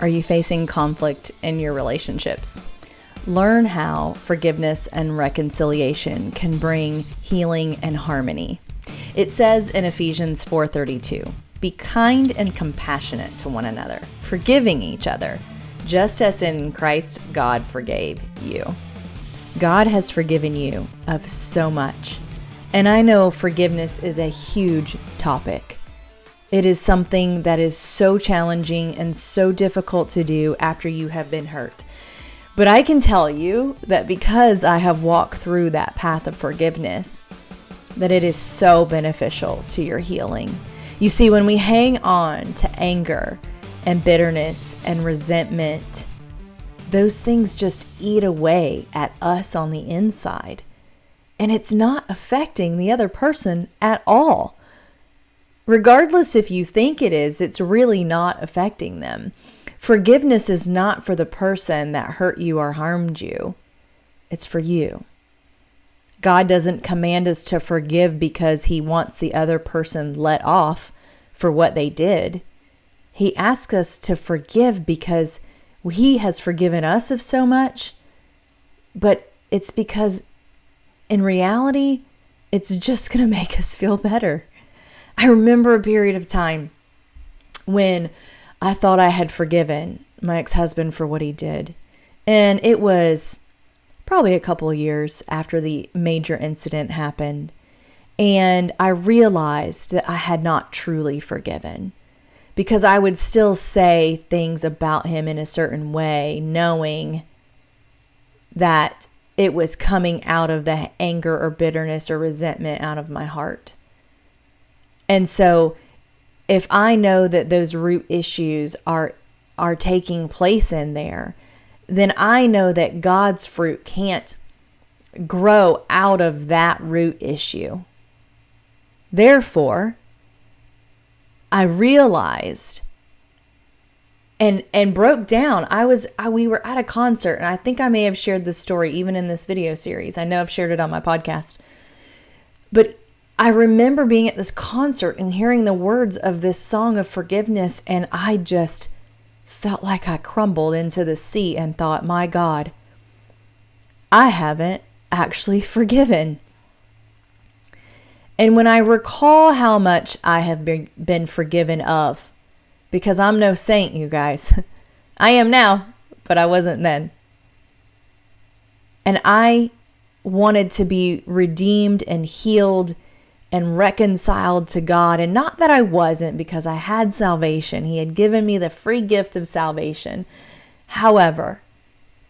Are you facing conflict in your relationships? Learn how forgiveness and reconciliation can bring healing and harmony. It says in Ephesians 4:32, "Be kind and compassionate to one another, forgiving each other, just as in Christ God forgave you." God has forgiven you of so much. And I know forgiveness is a huge topic. It is something that is so challenging and so difficult to do after you have been hurt. But I can tell you that because I have walked through that path of forgiveness, that it is so beneficial to your healing. You see, when we hang on to anger and bitterness and resentment, those things just eat away at us on the inside. And it's not affecting the other person at all. Regardless if you think it is, it's really not affecting them. Forgiveness is not for the person that hurt you or harmed you. It's for you. God doesn't command us to forgive because he wants the other person let off for what they did. He asks us to forgive because he has forgiven us of so much, but it's because in reality, it's just going to make us feel better. I remember a period of time when I thought I had forgiven my ex-husband for what he did. And it was probably a couple of years after the major incident happened. And I realized that I had not truly forgiven because I would still say things about him in a certain way, knowing that it was coming out of the anger or bitterness or resentment out of my heart. And so if I know that those root issues are taking place in there, then I know that God's fruit can't grow out of that root issue. Therefore, I realized and broke down. We were at a concert, and I think I may have shared this story even in this video series. I know I've shared it on my podcast. But I remember being at this concert and hearing the words of this song of forgiveness, and I just felt like I crumbled into the seat and thought, my God, I haven't actually forgiven. And when I recall how much I have been forgiven of, because I'm no saint, you guys. I am now, but I wasn't then. And I wanted to be redeemed and healed and reconciled to God. And not that I wasn't, because I had salvation. He had given me the free gift of salvation. However,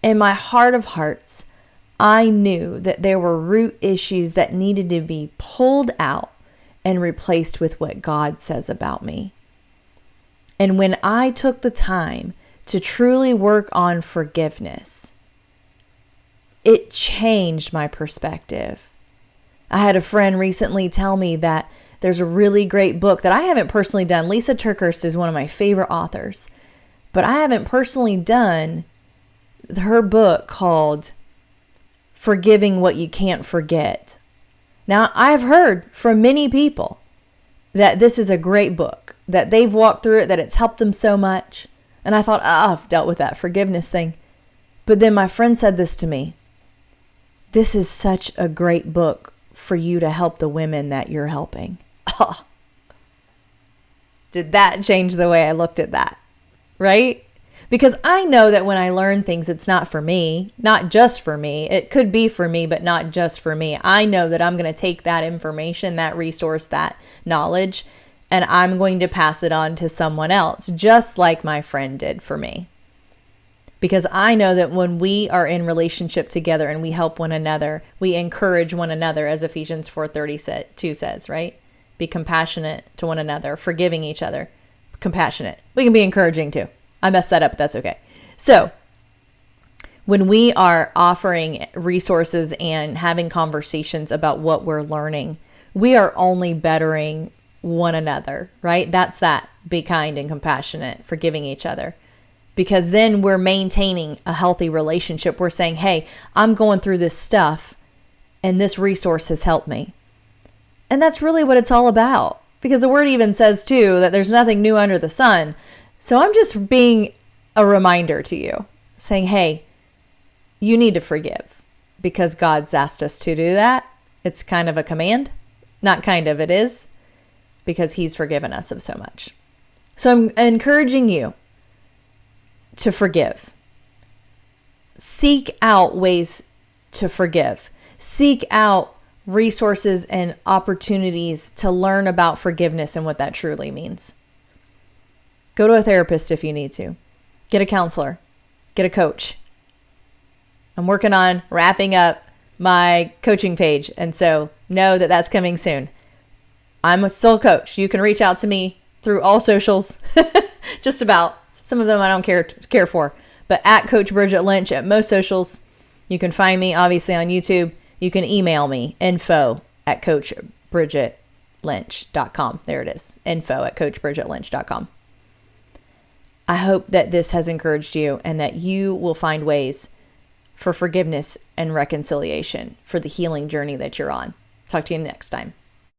in my heart of hearts, I knew that there were root issues that needed to be pulled out and replaced with what God says about me. And when I took the time to truly work on forgiveness, it changed my perspective. I had a friend recently tell me that there's a really great book that I haven't personally done. Lisa Turkhurst is one of my favorite authors, but I haven't personally done her book called Forgiving What You Can't Forget. Now, I've heard from many people that this is a great book, that they've walked through it, that it's helped them so much. And I thought, I've dealt with that forgiveness thing. But then my friend said this to me: this is such a great book for you to help the women that you're helping. Oh, did that change the way I looked at that? Right? Because I know that when I learn things, it's not for me, not just for me. It could be for me, but not just for me. I know that I'm going to take that information, that resource, that knowledge, and I'm going to pass it on to someone else, just like my friend did for me. Because I know that when we are in relationship together and we help one another, we encourage one another, as Ephesians 4:32 says, right? Be compassionate to one another, forgiving each other. Compassionate. We can be encouraging too. I messed that up, but that's okay. So when we are offering resources and having conversations about what we're learning, we are only bettering one another, right? That's that. Be kind and compassionate, forgiving each other. Because then we're maintaining a healthy relationship. We're saying, hey, I'm going through this stuff and this resource has helped me. And that's really what it's all about. Because the word even says too that there's nothing new under the sun. So I'm just being a reminder to you saying, hey, you need to forgive because God's asked us to do that. It's kind of a command. Not kind of, it is, because he's forgiven us of so much. So I'm encouraging you to forgive. Seek out ways to forgive. Seek out resources and opportunities to learn about forgiveness and what that truly means. Go to a therapist if you need to. Get a counselor. Get a coach. I'm working on wrapping up my coaching page, and so know that that's coming soon. I'm still a coach. You can reach out to me through all socials, just about. Some of them I don't care for, but at Coach Bridget Lynch at most socials. You can find me obviously on YouTube. You can email me, info@coachbridgetlynch.com. There it is, info@coachbridgetlynch.com. I hope that this has encouraged you and that you will find ways for forgiveness and reconciliation for the healing journey that you're on. Talk to you next time.